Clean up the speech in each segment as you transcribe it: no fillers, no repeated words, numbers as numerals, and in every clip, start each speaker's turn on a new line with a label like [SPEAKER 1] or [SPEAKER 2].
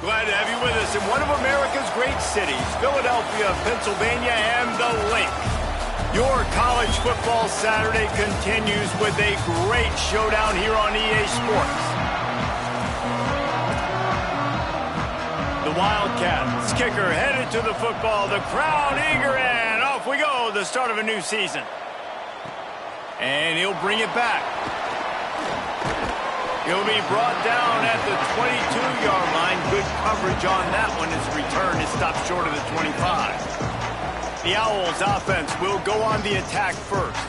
[SPEAKER 1] Glad to have you with us in one of America's great cities, Philadelphia, Pennsylvania, and the Link. Your college football Saturday continues with a great showdown here on EA Sports. The Wildcats kicker headed to the football, the crowd eager, and off we go, the start of a new season. And he'll bring it back. He'll be brought down at the 22-yard line. Good coverage on that one. His return is stopped short of the 25. The Owls offense will go on the attack first.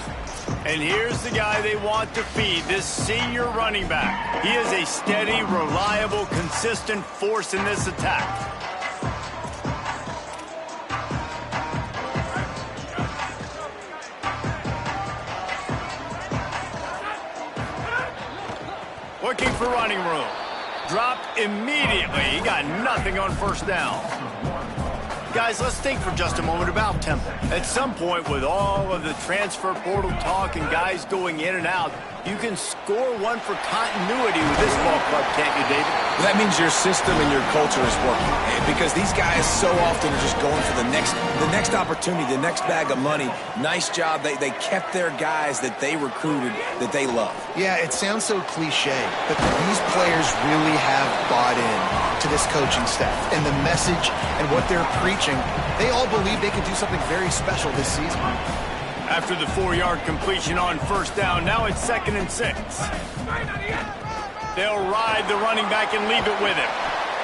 [SPEAKER 1] And here's the guy they want to feed, this senior running back. He is a steady, reliable, consistent force in this attack. Looking for running room. Dropped immediately. He got nothing on first down. Guys, let's think for just a moment about Temple. At some point, with all of the transfer portal talk and guys going in and out, you can score one for continuity with this ball club, can't you, David?
[SPEAKER 2] Well, that means your system and your culture is working. Because these guys so often are just going for the next opportunity, the next bag of money. Nice job. They kept their guys that they recruited, that they love.
[SPEAKER 3] Yeah, it sounds so cliche, but these players really have bought in to this coaching staff and the message and what they're preaching. They all believe they can do something very special this season.
[SPEAKER 1] After the 4-yard completion on first down, now it's 2nd and 6. They'll ride the running back and leave it with him.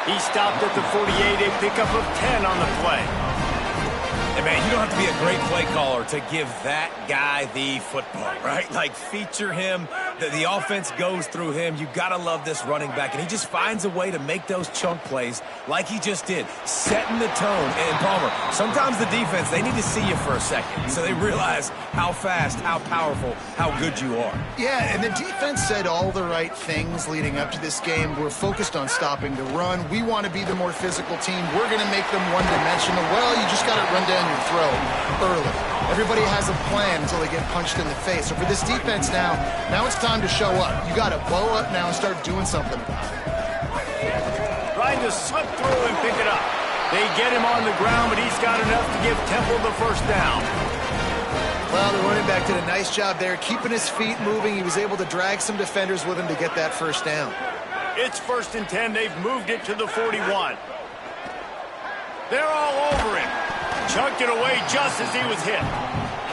[SPEAKER 1] He stopped at the 48, a pickup of 10 on the play.
[SPEAKER 2] Hey, man, you don't have to be a great play caller to give that guy the football, right? Like, feature him. The offense goes through him. You got to love this running back. And he just finds a way to make those chunk plays like he just did, setting the tone. And, Palmer, sometimes the defense, they need to see you for a second so they realize how fast, how powerful, how good you are.
[SPEAKER 3] Yeah, and the defense said all the right things leading up to this game. We're focused on stopping the run. We want to be the more physical team. We're going to make them one-dimensional. Well, you just got to run down your throat early. Everybody has a plan until they get punched in the face. So for this defense now it's time to show up. You got to blow up now and start doing something about it.
[SPEAKER 1] Trying to slip through and pick it up. They get him on the ground, but he's got enough to give Temple the first down.
[SPEAKER 3] Well, the running back did a nice job there, keeping his feet moving. He was able to drag some defenders with him to get that first down.
[SPEAKER 1] It's 1st and 10. They've moved it to the 41. They're all over him. Chucked it away just as he was hit.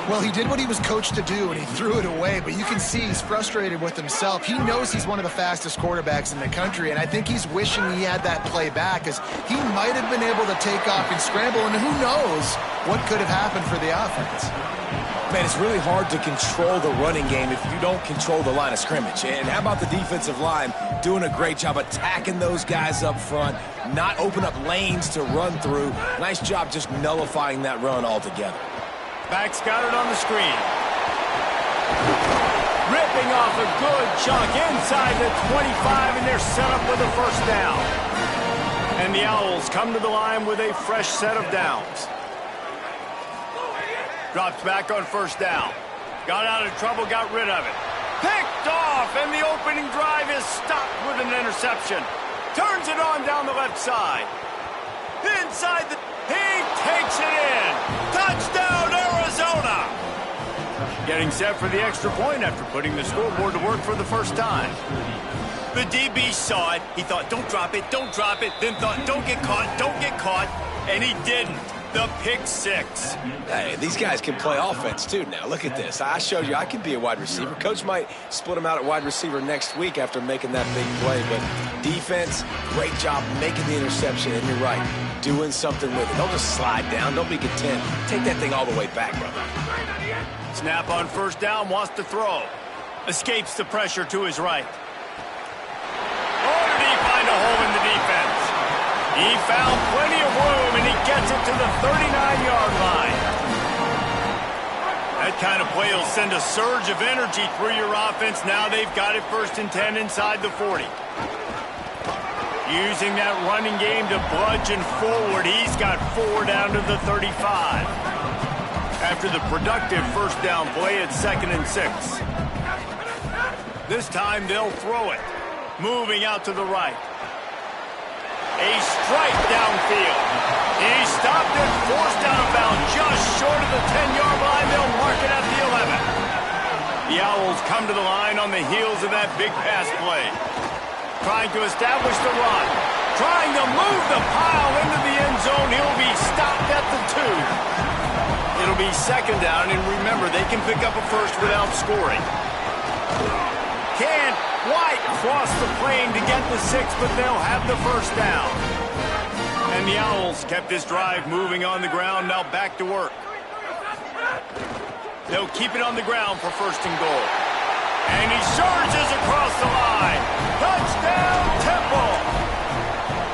[SPEAKER 3] Well, he did what he was coached to do, and he threw it away, but you can see he's frustrated with himself. He knows he's one of the fastest quarterbacks in the country, and I think he's wishing he had that play back, as he might have been able to take off and scramble, and who knows what could have happened for the offense.
[SPEAKER 2] Man, it's really hard to control the running game if you don't control the line of scrimmage. And how about the defensive line doing a great job attacking those guys up front, not open up lanes to run through. Nice job just nullifying that run altogether.
[SPEAKER 1] Back's got it on the screen. Ripping off a good chunk inside the 25, and they're set up with a first down. And the Owls come to the line with a fresh set of downs. Drops back on first down. Got out of trouble, got rid of it. Picked off, and the opening drive is stopped with an interception. Turns it on down the left side. Inside the... He takes it in. Touchdown, Arizona! Getting set for the extra point after putting the scoreboard to work for the first time. The DB saw it. He thought, don't drop it, don't drop it. Then thought, don't get caught. And he didn't. The pick six.
[SPEAKER 2] Hey, these guys can play offense, too, now. Look at this. I showed you I can be a wide receiver. Coach might split him out at wide receiver next week after making that big play. But defense, great job making the interception. And you're right, doing something with it. Don't just slide down. Don't be content. Take that thing all the way back, brother.
[SPEAKER 1] Snap on first down, wants to throw. Escapes the pressure to his right. Oh, did he find a hole in the defense? He found plenty of room, and he gets it to the 39-yard line. That kind of play will send a surge of energy through your offense. Now they've got it 1st and 10 inside the 40. Using that running game to bludgeon forward. He's got 4 down to the 35. After the productive first down play at 2nd and 6. This time they'll throw it. Moving out to the right. A strike downfield. He stopped it, forced out of bounds just short of the 10-yard line. They'll mark it at the 11. The Owls come to the line on the heels of that big pass play. Trying to establish the run. Trying to move the pile into the end zone. He'll be stopped at the 2. It'll be second down, and remember, they can pick up a first without scoring. Can't quite cross the plane to get the 6, but they'll have the first down. And the Owls kept this drive moving on the ground, now back to work. They'll keep it on the ground for first and goal. And he surges across the line. Touchdown, Temple!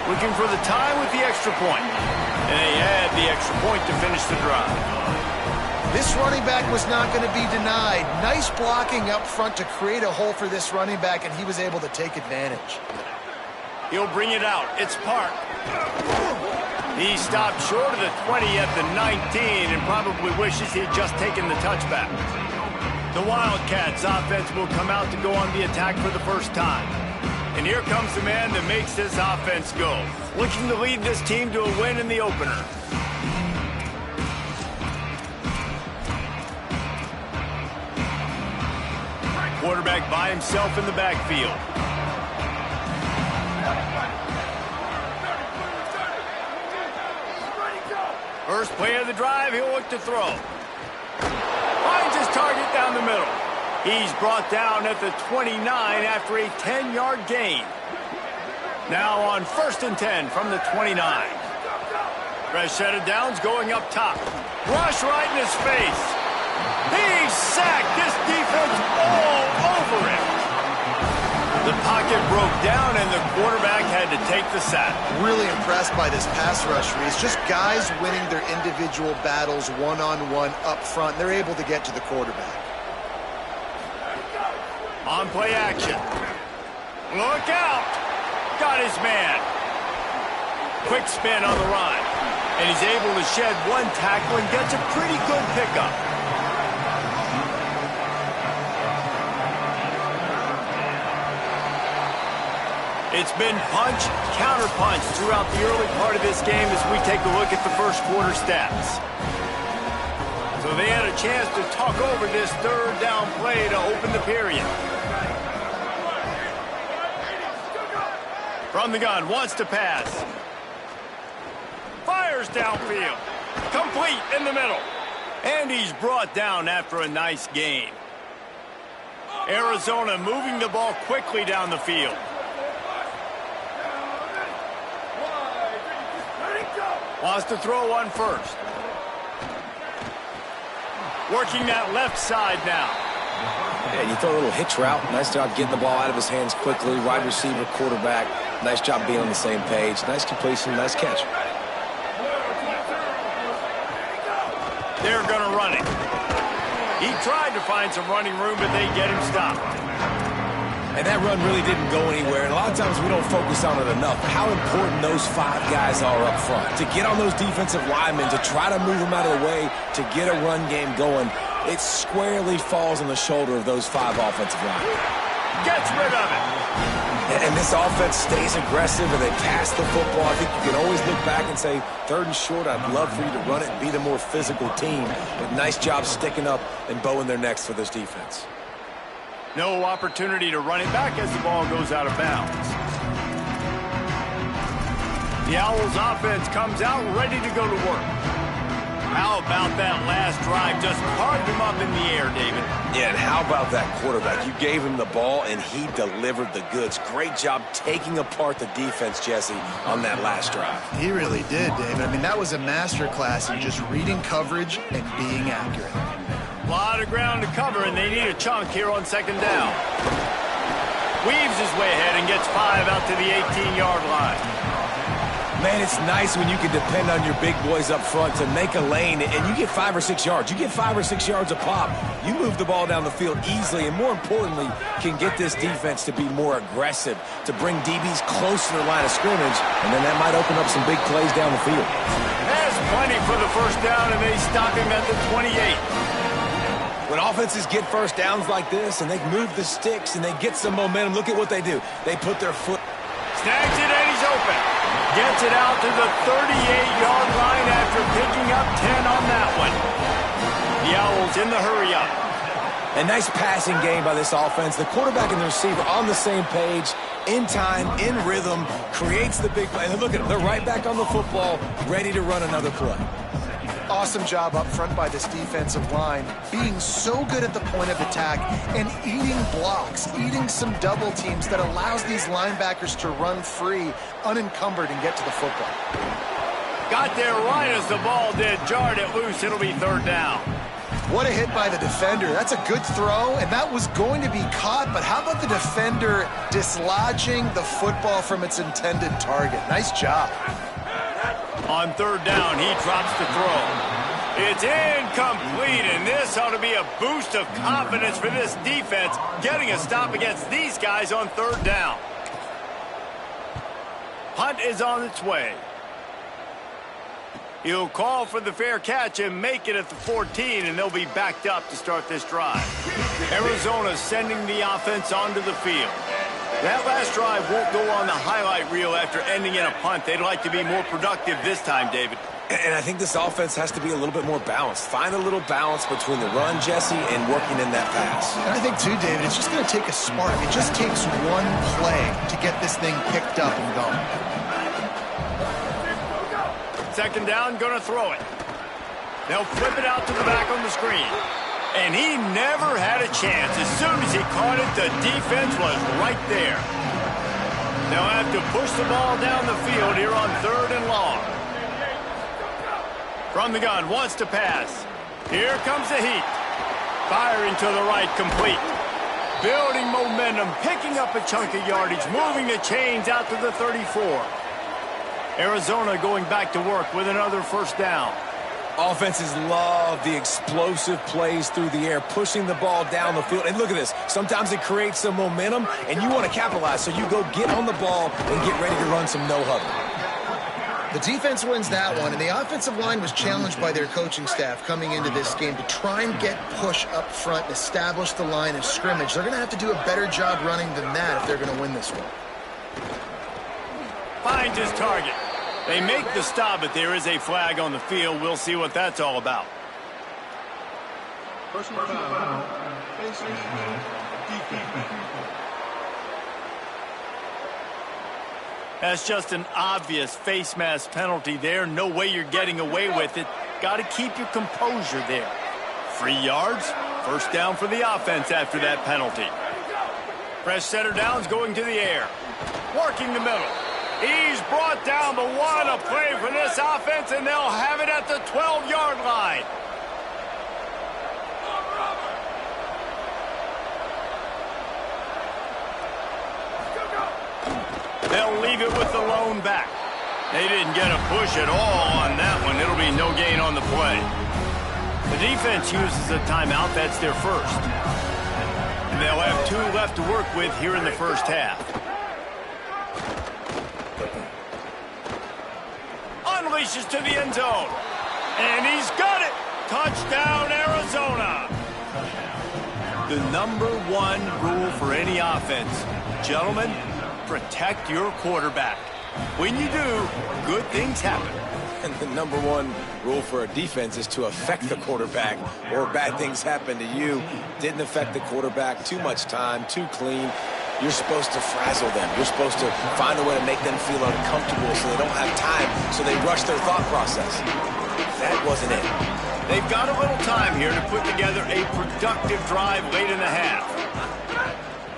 [SPEAKER 1] Looking for the time with the extra point. And they had the extra point to finish the drive.
[SPEAKER 3] This running back was not going to be denied. Nice blocking up front to create a hole for this running back, and he was able to take advantage.
[SPEAKER 1] He'll bring it out. It's Park. He stopped short of the 20 at the 19 and probably wishes he had just taken the touchback. The Wildcats offense will come out to go on the attack for the first time. And here comes the man that makes this offense go. Looking to lead this team to a win in the opener. Quarterback by himself in the backfield. First play of the drive, he'll look to throw. Finds his target down the middle. He's brought down at the 29 after a 10-yard gain. Now on 1st and 10 from the 29. Fresh set of downs going up top. Rush right in his face. He's sacked. This defense all over him. The pocket broke down, and the quarterback had to take the sack.
[SPEAKER 3] Really impressed by this pass rush, Reese. Just guys winning their individual battles one-on-one up front. They're able to get to the quarterback.
[SPEAKER 1] On play action. Look out. Got his man. Quick spin on the run. And he's able to shed one tackle and gets a pretty good pickup. It's been punch, counter-punch throughout the early part of this game as we take a look at the first quarter stats. So they had a chance to talk over this third down play to open the period. From the gun, wants to pass. Fires downfield. Complete in the middle. And he's brought down after a nice gain. Arizona moving the ball quickly down the field. Wants to throw one first. Working that left side now.
[SPEAKER 2] And you throw a little hitch route. Nice job getting the ball out of his hands quickly. Wide receiver, quarterback. Nice job being on the same page. Nice completion, nice catch.
[SPEAKER 1] They're going to run it. He tried to find some running room, but they get him stopped.
[SPEAKER 2] And that run really didn't go anywhere, and a lot of times we don't focus on it enough. How important those 5 guys are up front. To get on those defensive linemen, to try to move them out of the way, to get a run game going, it squarely falls on the shoulder of those 5 offensive linemen.
[SPEAKER 1] Gets rid of it.
[SPEAKER 2] And this offense stays aggressive, and they pass the football. I think you can always look back and say, 3rd and short, I'd love for you to run it and be the more physical team. But nice job sticking up and bowing their necks for this defense.
[SPEAKER 1] No opportunity to run it back as the ball goes out of bounds. The Owls offense comes out ready to go to work. How about that last drive? Just carved him up in the air, David.
[SPEAKER 2] Yeah, and how about that quarterback? You gave him the ball, and he delivered the goods. Great job taking apart the defense, Jesse, on that last drive.
[SPEAKER 3] He really did, David. I mean, that was a masterclass in just reading coverage and being accurate.
[SPEAKER 1] A lot of ground to cover, and they need a chunk here on 2nd down. Weaves his way ahead and gets 5 out to the 18-yard line.
[SPEAKER 2] Man, it's nice when you can depend on your big boys up front to make a lane, and you get 5 or 6 yards. You get 5 or 6 yards a pop. You move the ball down the field easily, and more importantly, can get this defense to be more aggressive, to bring DBs close to the line of scrimmage, and then that might open up some big plays down the field.
[SPEAKER 1] Has plenty for the first down, and they stop him at the 28.
[SPEAKER 2] When offenses get first downs like this, and they move the sticks, and they get some momentum, look at what they do. They put their foot.
[SPEAKER 1] Snags it, and he's open. Gets it out to the 38-yard line after picking up 10 on that one. The Owls in the hurry-up.
[SPEAKER 2] A nice passing game by this offense. The quarterback and the receiver on the same page, in time, in rhythm, creates the big play. And look at them. They're right back on the football, ready to run another play.
[SPEAKER 3] Awesome job up front by this defensive line, being so good at the point of attack and eating blocks, eating some double teams that allows these linebackers to run free, unencumbered, and get to the football.
[SPEAKER 1] Got there right as the ball did. Jarred it loose. It'll be third down.
[SPEAKER 3] What a hit by the defender. That's a good throw, and that was going to be caught, but how about the defender dislodging the football from its intended target? Nice job.
[SPEAKER 1] On third down, he drops the throw. It's incomplete, and this ought to be a boost of confidence for this defense, getting a stop against these guys on third down. Punt is on its way. He'll call for the fair catch and make it at the 14, and they'll be backed up to start this drive. Arizona sending the offense onto the field. That last drive won't go on the highlight reel after ending in a punt. They'd like to be more productive this time, David.
[SPEAKER 2] And I think this offense has to be a little bit more balanced. Find a little balance between the run, Jesse, and working in that pass.
[SPEAKER 3] And I think, too, David, it's just going to take a spark. It just takes one play to get this thing picked up and going.
[SPEAKER 1] Second down, going to throw it. They'll flip it out to the back on the screen. And he never had a chance. As soon as he caught it, the defense was right there. They'll have to push the ball down the field here on third and long. From the gun, wants to pass. Here comes the heat. Firing to the right, complete. Building momentum, picking up a chunk of yardage, moving the chains out to the 34. Arizona going back to work with another first down.
[SPEAKER 2] Offenses love the explosive plays through the air, pushing the ball down the field. And look at this. Sometimes it creates some momentum, and you want to capitalize. So you go get on the ball and get ready to run some no-huddle.
[SPEAKER 3] The defense wins that one, and the offensive line was challenged by their coaching staff coming into this game to try and get push up front and establish the line of scrimmage. They're going to have to do a better job running than that if they're going to win this one.
[SPEAKER 1] Finds his target. They make the stop, but there is a flag on the field. We'll see what that's all about.
[SPEAKER 4] Personal foul.
[SPEAKER 1] That's just an obvious face mask penalty there. No way you're getting away with it. Got to keep your composure there. 3 yards. First down for the offense after that penalty. Fresh setter downs going to the air. Working the middle. He's brought down, but what a play for this offense, and they'll have it at the 12-yard line. They'll leave it with the lone back. They didn't get a push at all on that one. It'll be no gain on the play. The defense uses a timeout. That's their first. And they'll have 2 left to work with here in the first half. Unleashes to the end zone. And he's got it. Touchdown, Arizona. The #1 rule for any offense, gentlemen, protect your quarterback. When you do, good things happen.
[SPEAKER 2] And the #1 rule for a defense is to affect the quarterback, or bad things happen to you. Didn't affect the quarterback. Too much time, too clean. You're supposed to frazzle them. You're supposed to find a way to make them feel uncomfortable so they don't have time, so they rush their thought process. That wasn't it.
[SPEAKER 1] They've got a little time here to put together a productive drive late in the half.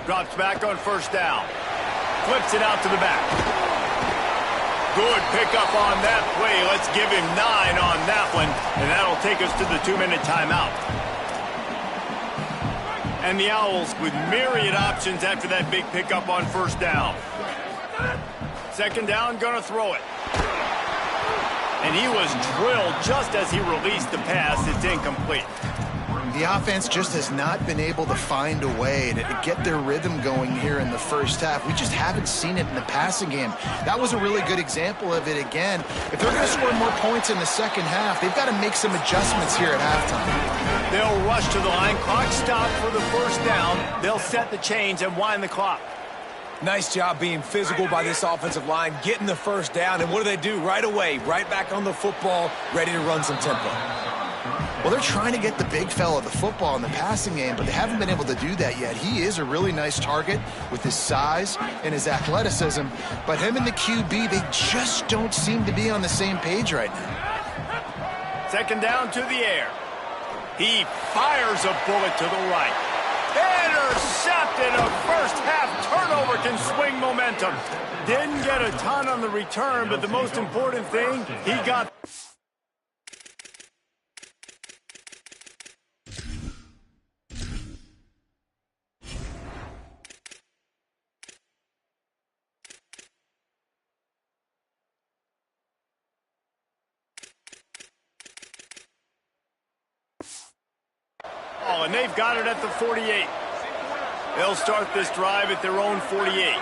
[SPEAKER 1] Drops back on first down. Flips it out to the back. Good pickup on that play. Let's give him 9 on that one, and that'll take us to the 2-minute timeout. And the Owls with myriad options after that big pickup on first down. Second down, gonna throw it. And he was drilled just as he released the pass. It's incomplete.
[SPEAKER 3] The offense just has not been able to find a way to get their rhythm going here in the first half. We just haven't seen it in the passing game. That was a really good example of it again. If they're going to score more points in the second half, they've got to make some adjustments here at halftime.
[SPEAKER 1] They'll rush to the line. Clock stopped for the first down. They'll set the chains and wind the clock.
[SPEAKER 2] Nice job being physical by this offensive line, getting the first down, and what do? Right away, right back on the football, ready to run some tempo.
[SPEAKER 3] Well, they're trying to get the big fella the football in the passing game, but they haven't been able to do that yet. He is a really nice target with his size and his athleticism, but him and the QB, they just don't seem to be on the same page right now.
[SPEAKER 1] Second down to the air. He fires a bullet to the right. Intercepted. A first-half turnover can swing momentum. Didn't get a ton on the return, but the most important thing, he got... and they've got it at the 48. They'll start this drive at their own 48.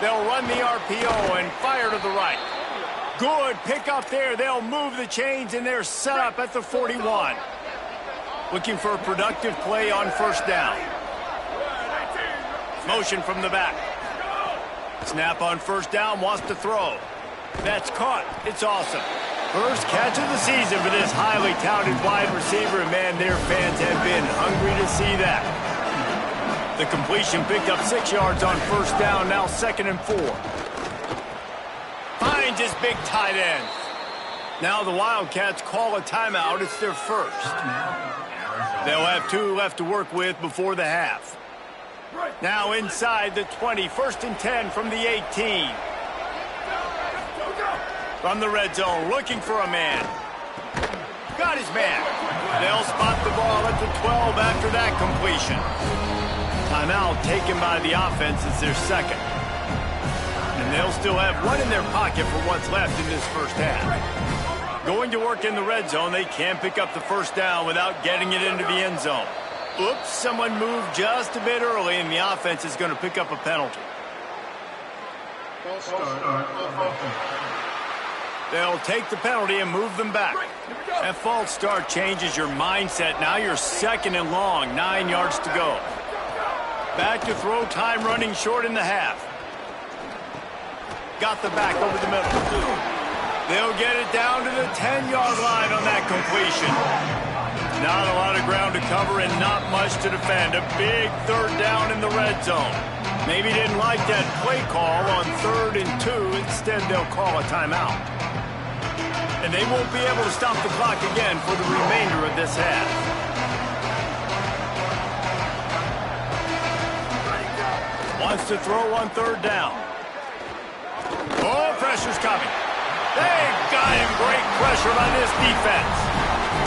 [SPEAKER 1] They'll run the RPO and fire to the right. Good pick up there. They'll move the chains, and they're set up at the 41. Looking for a productive play on first down. Motion from the back. Snap on first down, wants to throw. That's caught. It's awesome. First catch of the season for this highly touted wide receiver, and man, their fans have been hungry to see that. The completion picked up 6 yards on first down, now 2nd and 4. Finds his big tight end. Now the Wildcats call a timeout. It's their first. They'll have 2 left to work with before the half. Now inside the 20, 1st and 10 from the 18. From the red zone, looking for a man. Got his man. They'll spot the ball at the 12 after that completion. Timeout taken by the offense. It's their second. And they'll still have 1 in their pocket for what's left in this first half. Going to work in the red zone, they can't pick up the first down without getting it into the end zone. Oops, someone moved just a bit early, and the offense is going to pick up a penalty. They'll take the penalty and move them back. That false start changes your mindset. Now you're 2nd and long, 9 yards to go. Back to throw, time running short in the half. Got the back over the middle. They'll get it down to the 10-yard line on that completion. Not a lot of ground to cover and not much to defend. A big 3rd down in the red zone. Maybe didn't like that play call on 3rd and 2. Instead, they'll call a timeout. And they won't be able to stop the clock again for the remainder of this half. Wants to throw on 3rd down. Oh, pressure's coming. They've got him. Great pressure by this defense.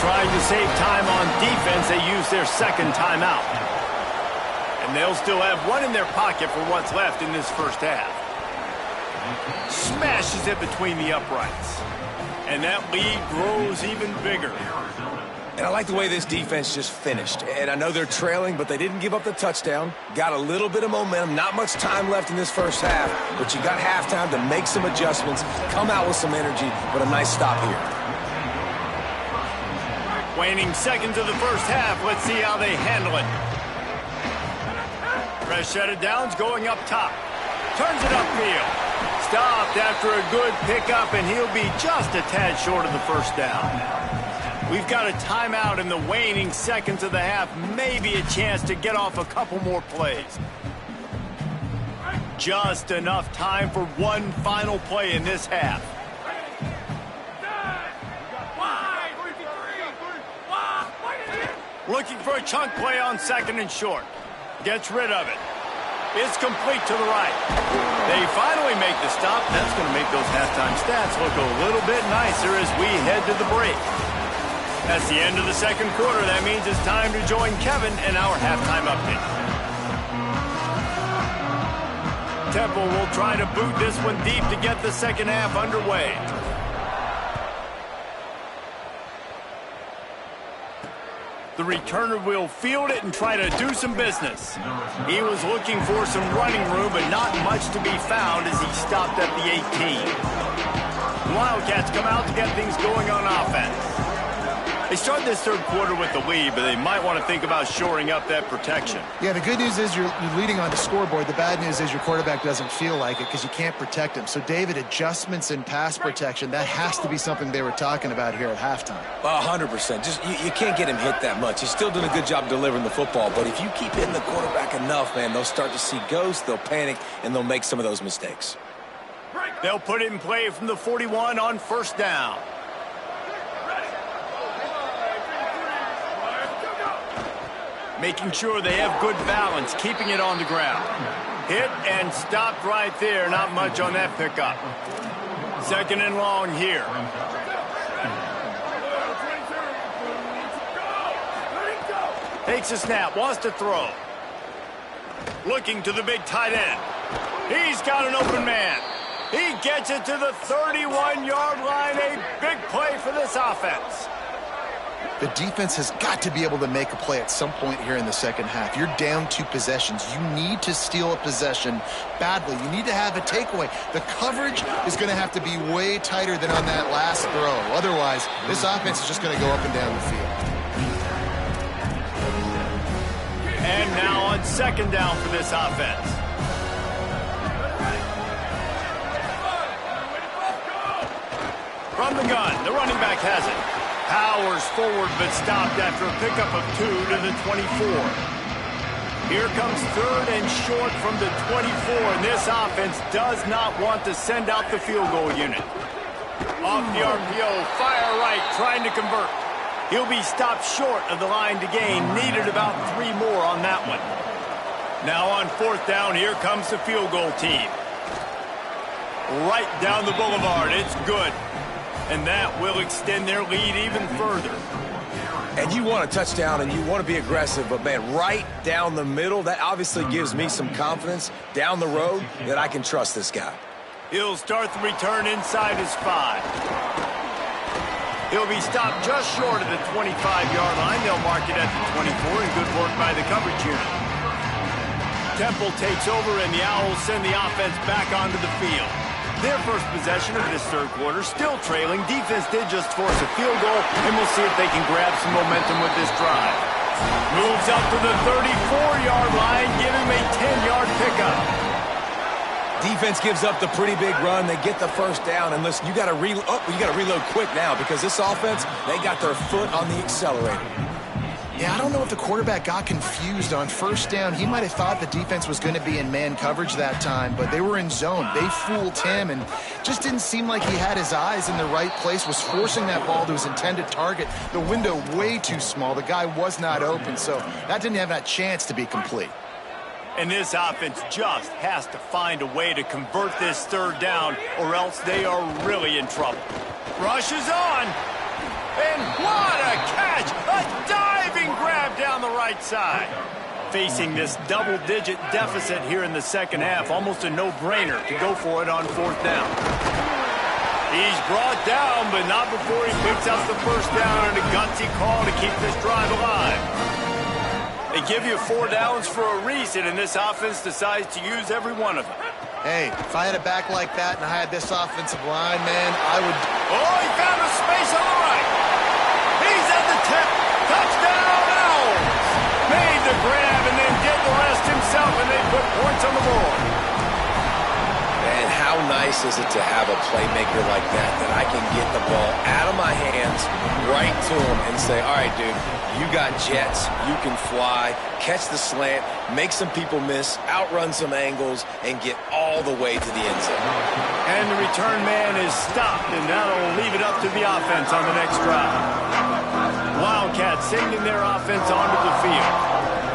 [SPEAKER 1] Trying to save time on defense, they use their 2nd timeout. And they'll still have 1 in their pocket for what's left in this first half. Smashes it between the uprights. And that lead grows even bigger.
[SPEAKER 2] And I like the way this defense just finished. And I know they're trailing, but they didn't give up the touchdown. Got a little bit of momentum. Not much time left in this first half, but you got halftime to make some adjustments, come out with some energy, but a nice stop here.
[SPEAKER 1] Waning seconds of the first half. Let's see how they handle it. Press shutted downs going up top. Turns it upfield. Stopped after a good pickup, and he'll be just a tad short of the first down. We've got a timeout in the waning seconds of the half. Maybe a chance to get off a couple more plays. Just enough time for 1 final play in this half. Looking for a chunk play on 2nd and short. Gets rid of it. It's complete to the right. They finally make the stop. That's going to make those halftime stats look a little bit nicer as we head to the break. That's the end of the 2nd quarter. That means it's time to join Kevin in our halftime update. Temple will try to boot this one deep to get the 2nd half underway. The returner will field it and try to do some business. He was looking for some running room, but not much to be found as he stopped at the 18. The Wildcats come out to get things going on offense. They start this third quarter with the lead, but they might want to think about shoring up that protection.
[SPEAKER 3] Yeah, the good news is you're leading on the scoreboard. The bad news is your quarterback doesn't feel like it because you can't protect him. So, David, adjustments in pass protection, that has to be something they were talking about here at halftime.
[SPEAKER 2] 100%. Just you can't get him hit that much. He's still doing a good job delivering the football, but if you keep hitting the quarterback enough, man, they'll start to see ghosts, they'll panic, and they'll make some of those mistakes.
[SPEAKER 1] They'll put it in play from the 41 on first down. Making sure they have good balance, keeping it on the ground. Hit and stopped right there. Not much on that pickup. Second and long here. Takes a snap, wants to throw. Looking to the big tight end. He's got an open man. He gets it to the 31-yard line. A big play for this offense.
[SPEAKER 3] The defense has got to be able to make a play at some point here in the second half. You're down 2 possessions. You need to steal a possession badly. You need to have a takeaway. The coverage is going to have to be way tighter than on that last throw. Otherwise, this offense is just going to go up and down the field.
[SPEAKER 1] And now on second down for this offense. From the gun, the running back has it. Powers forward, but stopped after a pickup of 2 to the 24. Here comes third and short from the 24, and this offense does not want to send out the field goal unit. Off the RPO, fire right, trying to convert. He'll be stopped short of the line to gain. Needed about 3 more on that one. Now on fourth down, here comes the field goal team. Right down the boulevard, it's good. And that will extend their lead even further.
[SPEAKER 2] And you want a touchdown and you want to be aggressive, but, man, right down the middle, that obviously gives me some confidence down the road that I can trust this guy.
[SPEAKER 1] He'll start the return inside his 5. He'll be stopped just short of the 25-yard line. They'll mark it at the 24, and good work by the coverage unit. Temple takes over, and the Owls send the offense back onto the field. Their first possession of this third quarter, still trailing. Defense did just force a field goal, and we'll see if they can grab some momentum with this drive. Moves up to the 34-yard line, giving him a 10-yard pickup.
[SPEAKER 2] Defense gives up the pretty big run. They get the first down, and listen, you got to reload quick now because this offense, they got their foot on the accelerator.
[SPEAKER 3] Yeah, I don't know if the quarterback got confused on first down. He might have thought the defense was going to be in man coverage that time, but they were in zone. They fooled him and just didn't seem like he had his eyes in the right place, was forcing that ball to his intended target. The window way too small. The guy was not open, so that didn't have that chance to be complete.
[SPEAKER 1] And this offense just has to find a way to convert this third down, or else they are really in trouble. Rush is on. And what a catch! A diving grab down the right side. Facing this double-digit deficit here in the second half, almost a no-brainer to go for it on fourth down. He's brought down, but not before he picks up the first down and a gutsy call to keep this drive alive. They give you 4 downs for a reason, and this offense decides to use every one of them.
[SPEAKER 3] Hey, if I had a back like that and I had this offensive line, man, I would...
[SPEAKER 1] Oh, he found a space on the right. He's at the 10. Touchdown, Owls. Made the grab and then did the rest himself, and they put points on the board.
[SPEAKER 2] Man, how nice is it to have a playmaker like that I can get the ball out of my hands right to him and say, all right, dude, you got jets, you can fly, catch the slant, make some people miss, outrun some angles, and get all the way to the end zone.
[SPEAKER 1] And the return man is stopped, and that'll leave it up to the offense on the next drive. Wildcats sending their offense onto the field.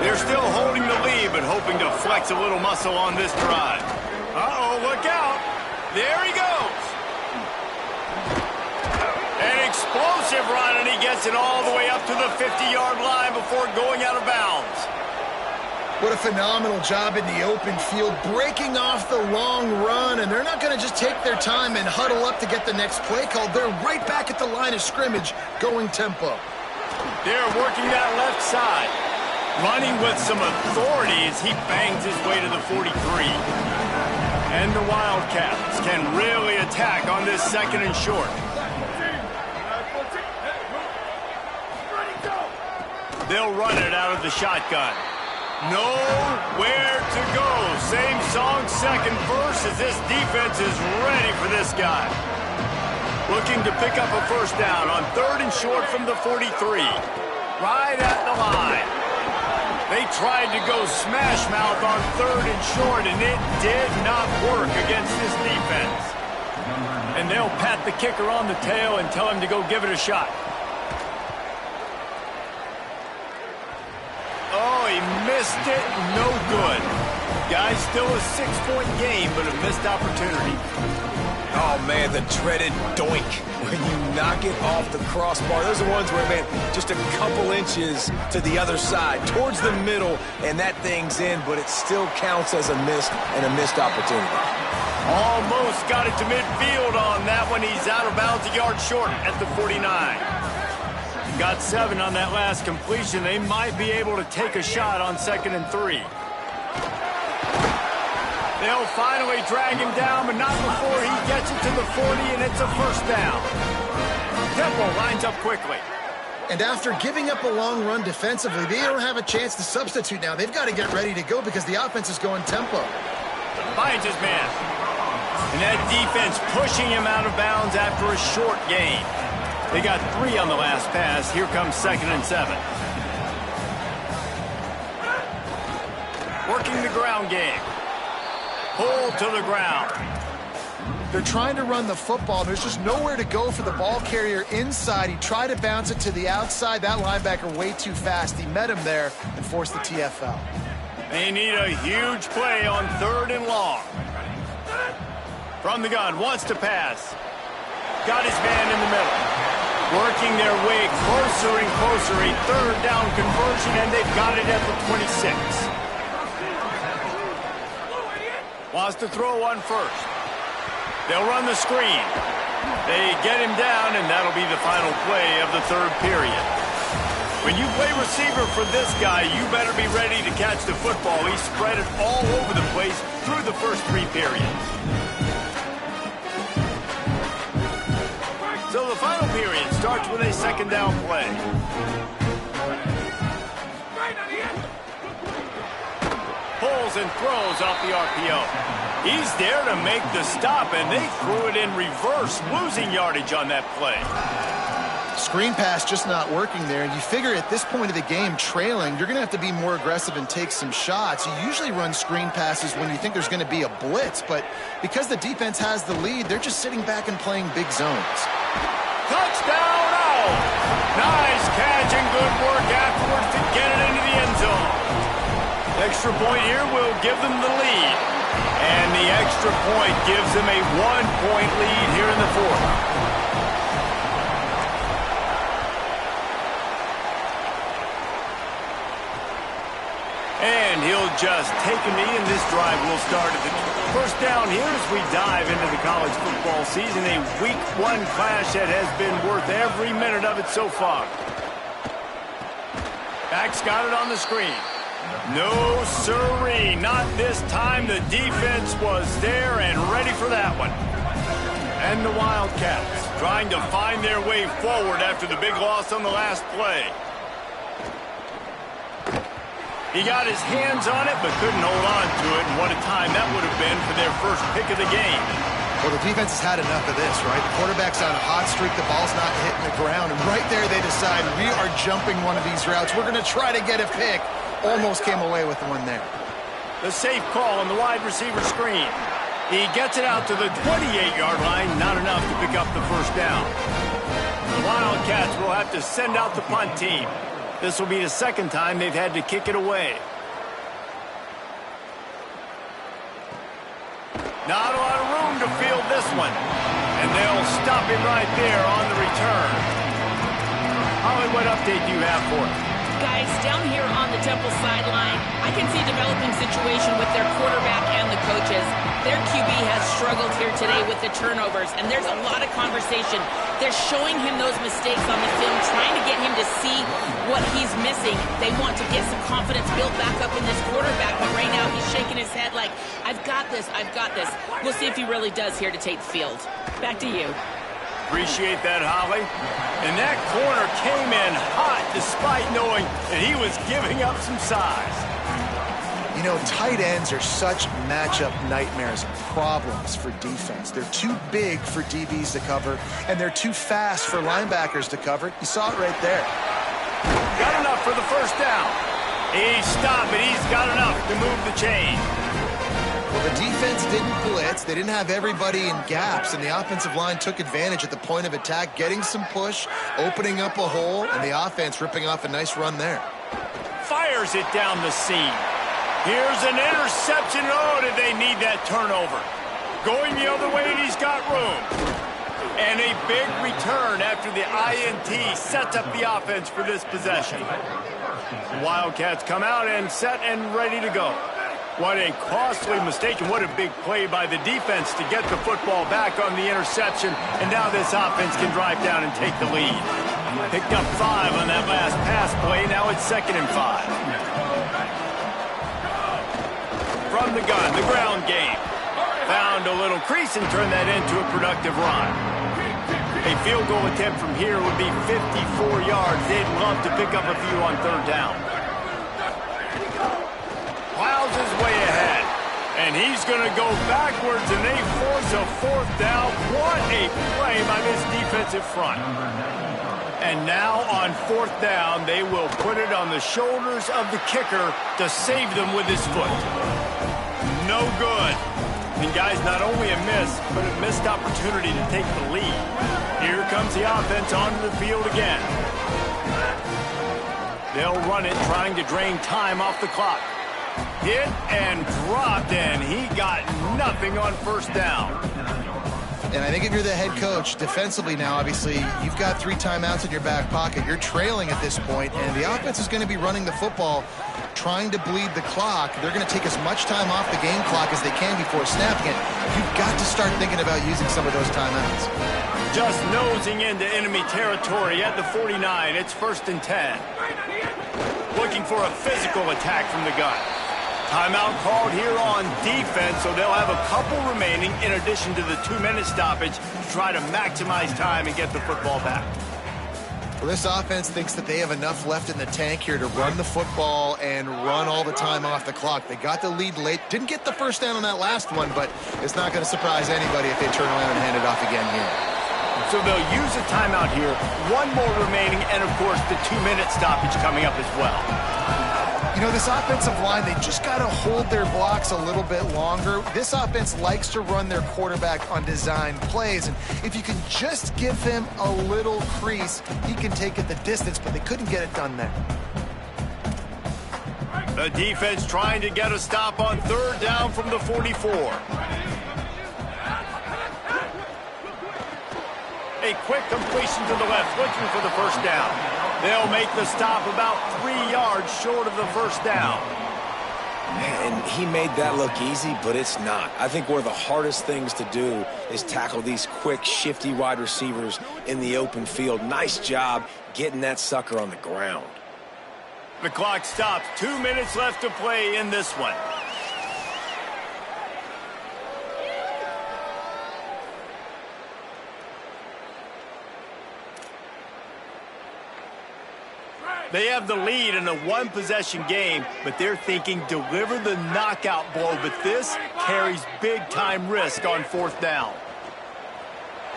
[SPEAKER 1] They're still holding the lead, but hoping to flex a little muscle on this drive. Uh-oh, look out. There he goes. An explosive run, and he gets it all the way up to the 50-yard line before going out of bounds.
[SPEAKER 3] What a phenomenal job in the open field, breaking off the long run, and they're not going to just take their time and huddle up to get the next play called. They're right back at the line of scrimmage, going tempo.
[SPEAKER 1] They're working that left side. Running with some authority as he bangs his way to the 43. And the Wildcats can really attack on this second and short. They'll run it out of the shotgun. Nowhere to go. Same song, second verse, as this defense is ready for this guy. Looking to pick up a first down on 3rd and short from the 43. Right at the line. They tried to go smash mouth on 3rd and short, and it did not work against this defense. And they'll pat the kicker on the tail and tell him to go give it a shot. Oh, he missed it. No good. Guys, still a 6-point game, but a missed opportunity.
[SPEAKER 2] Oh, man, the dreaded doink when you knock it off the crossbar. Those are ones where, man, just a couple inches to the other side, towards the middle, and that thing's in, but it still counts as a missed opportunity.
[SPEAKER 1] Almost got it to midfield on that one. He's out of bounds, a yard short at the 49. Got 7 on that last completion. They might be able to take a shot on 2nd and 3. They'll finally drag him down, but not before he gets it to the 40, and it's a first down. Temple lines up quickly.
[SPEAKER 3] And after giving up a long run defensively, they don't have a chance to substitute now. They've got to get ready to go because the offense is going tempo.
[SPEAKER 1] Finds his man. And that defense pushing him out of bounds after a short gain. They got 3 on the last pass. Here comes 2nd and 7. Working the ground game. Pull to the ground.
[SPEAKER 3] They're trying to run the football. There's just nowhere to go for the ball carrier inside. He tried to bounce it to the outside. That linebacker way too fast. He met him there and forced the TFL.
[SPEAKER 1] They need a huge play on 3rd and long. From the gun, wants to pass. Got his man in the middle. Working their way closer and closer. A 3rd down conversion, and they've got it at the 26. Wants to throw on first. They'll run the screen. They get him down, and that'll be the final play of the 3rd period. When you play receiver for this guy, you better be ready to catch the football. He spread it all over the place through the first 3 periods. So the final period starts with a 2nd down play. Pulls and throws off the RPO. He's there to make the stop, and they threw it in reverse, losing yardage on that play.
[SPEAKER 3] Screen pass just not working there, and you figure at this point of the game, trailing, you're going to have to be more aggressive and take some shots. You usually run screen passes when you think there's going to be a blitz, but because the defense has the lead, they're just sitting back and playing big zones.
[SPEAKER 1] Touchdown! Oh! Nice catch and good work afterwards to get it into the end zone. Extra point here will give them the lead. And the extra point gives them a 1-point lead here in the 4th. And he'll just take a knee, and this drive will start at the first down here as we dive into the college football season. A Week 1 clash that has been worth every minute of it so far. Back's got it on the screen. No siree, not this time. The defense was there and ready for that one. And the Wildcats trying to find their way forward after the big loss on the last play. He got his hands on it, but couldn't hold on to it. And what a time that would have been for their first pick of the game.
[SPEAKER 3] Well, the defense has had enough of this, right? The quarterback's on a hot streak. The ball's not hitting the ground. And right there, they decide, we are jumping one of these routes. We're going to try to get a pick. Almost came away with one there.
[SPEAKER 1] The safe call on the wide receiver screen. He gets it out to the 28-yard line. Not enough to pick up the first down. The Wildcats will have to send out the punt team. This will be the 2nd time they've had to kick it away. Not a lot of room to field this one. And they'll stop him right there on the return. Holly, what update do you have for us?
[SPEAKER 4] Guys, down here on the Temple sideline, I can see a developing situation with their quarterback and the coaches. Their QB has struggled here today with the turnovers, and there's a lot of conversation. They're showing him those mistakes on the film, trying to get him to see what he's missing. They want to get some confidence built back up in this quarterback, but right now he's shaking his head like, I've got this, I've got this. We'll see if he really does here to take the field. Back to you.
[SPEAKER 1] Appreciate that, Holly. And that corner came in hot despite knowing that he was giving up some size.
[SPEAKER 3] You know, tight ends are such matchup nightmares and problems for defense. They're too big for DBs to cover, and they're too fast for linebackers to cover. You saw it right there.
[SPEAKER 1] Got enough for the first down. He stopped, but he's got enough to move the chain.
[SPEAKER 3] Well, the defense didn't blitz. They didn't have everybody in gaps, and the offensive line took advantage at the point of attack, getting some push, opening up a hole, and the offense ripping off a nice run there.
[SPEAKER 1] Fires it down the seam. Here's an interception. Oh, did they need that turnover? Going the other way, and he's got room. And a big return after the INT sets up the offense for this possession. The Wildcats come out and set and ready to go. What a costly mistake, and what a big play by the defense to get the football back on the interception. And now this offense can drive down and take the lead. Picked up 5 on that last pass play. Now it's 2nd and 5. From the gun, the ground game. Found a little crease and turned that into a productive run. A field goal attempt from here would be 54 yards. They'd love to pick up a few on 3rd down. Plows his way ahead. And he's going to go backwards, and they force a 4th down. What a play by this defensive front. And now on 4th down, they will put it on the shoulders of the kicker to save them with his foot. No good. And guys, not only a miss, but a missed opportunity to take the lead. Here comes the offense onto the field again. They'll run it, trying to drain time off the clock. Hit and dropped, and he got nothing on 1st down.
[SPEAKER 3] And I think if you're the head coach, defensively now, obviously, you've got 3 timeouts in your back pocket. You're trailing at this point, and the offense is going to be running the football, trying to bleed the clock. They're going to take as much time off the game clock as they can before snapping it. You've got to start thinking about using some of those timeouts.
[SPEAKER 1] Just nosing into enemy territory at the 49. It's 1st and 10. Looking for a physical attack from the gun. Timeout called here on defense, so they'll have a couple remaining in addition to the 2-minute stoppage to try to maximize time and get the football back.
[SPEAKER 3] Well, this offense thinks that they have enough left in the tank here to run the football and run all the time off the clock. They got the lead late. Didn't get the 1st down on that last one, but it's not going to surprise anybody if they turn around and hand it off again here.
[SPEAKER 1] So they'll use a timeout here. 1 more remaining, and, of course, the 2-minute stoppage coming up as well.
[SPEAKER 3] You know, this offensive line, they just got to hold their blocks a little bit longer. This offense likes to run their quarterback on design plays, and if you can just give him a little crease, he can take it the distance, but they couldn't get it done there.
[SPEAKER 1] The defense trying to get a stop on 3rd down from the 44. A quick completion to the left, looking for the 1st down. They'll make the stop about 3 yards short of the 1st down.
[SPEAKER 2] And he made that look easy, but it's not. I think one of the hardest things to do is tackle these quick, shifty wide receivers in the open field. Nice job getting that sucker on the ground.
[SPEAKER 1] The clock stops. 2 minutes left to play in this one. They have the lead in a 1-possession game, but they're thinking deliver the knockout blow, but this carries big-time risk on 4th down.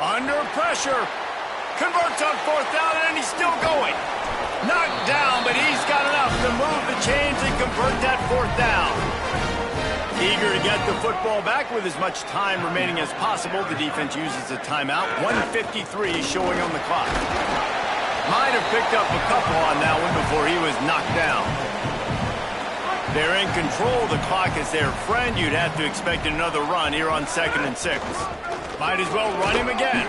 [SPEAKER 1] Under pressure. Converts on 4th down, and he's still going. Knocked down, but he's got enough to move the chains and convert that 4th down. Eager to get the football back with as much time remaining as possible. The defense uses a timeout. 1:53 showing on the clock. Might have picked up a couple on that one before he was knocked down. They're in control. The clock is their friend. You'd have to expect another run here on 2nd and 6. Might as well run him again.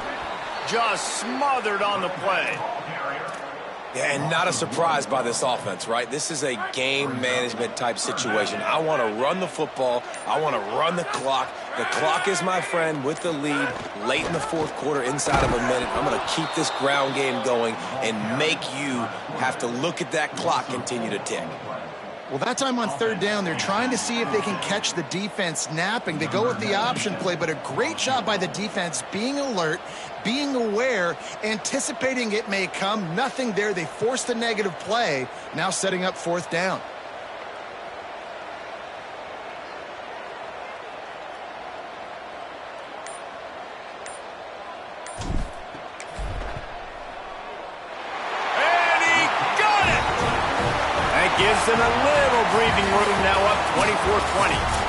[SPEAKER 1] Just smothered on the play.
[SPEAKER 2] Yeah, and not a surprise by this offense, right? This is a game management type situation. I want to run the football. I want to run the clock. The clock is my friend with the lead late in the 4th quarter, inside of a minute. I'm going to keep this ground game going and make you have to look at that clock continue to tick.
[SPEAKER 3] Well, that time on 3rd down, they're trying to see if they can catch the defense napping. They go with the option play, but a great job by the defense being alert being aware, anticipating it may come. Nothing there. They forced a negative play, now setting up 4th down.
[SPEAKER 1] Gives them a little breathing room, now up 24-20.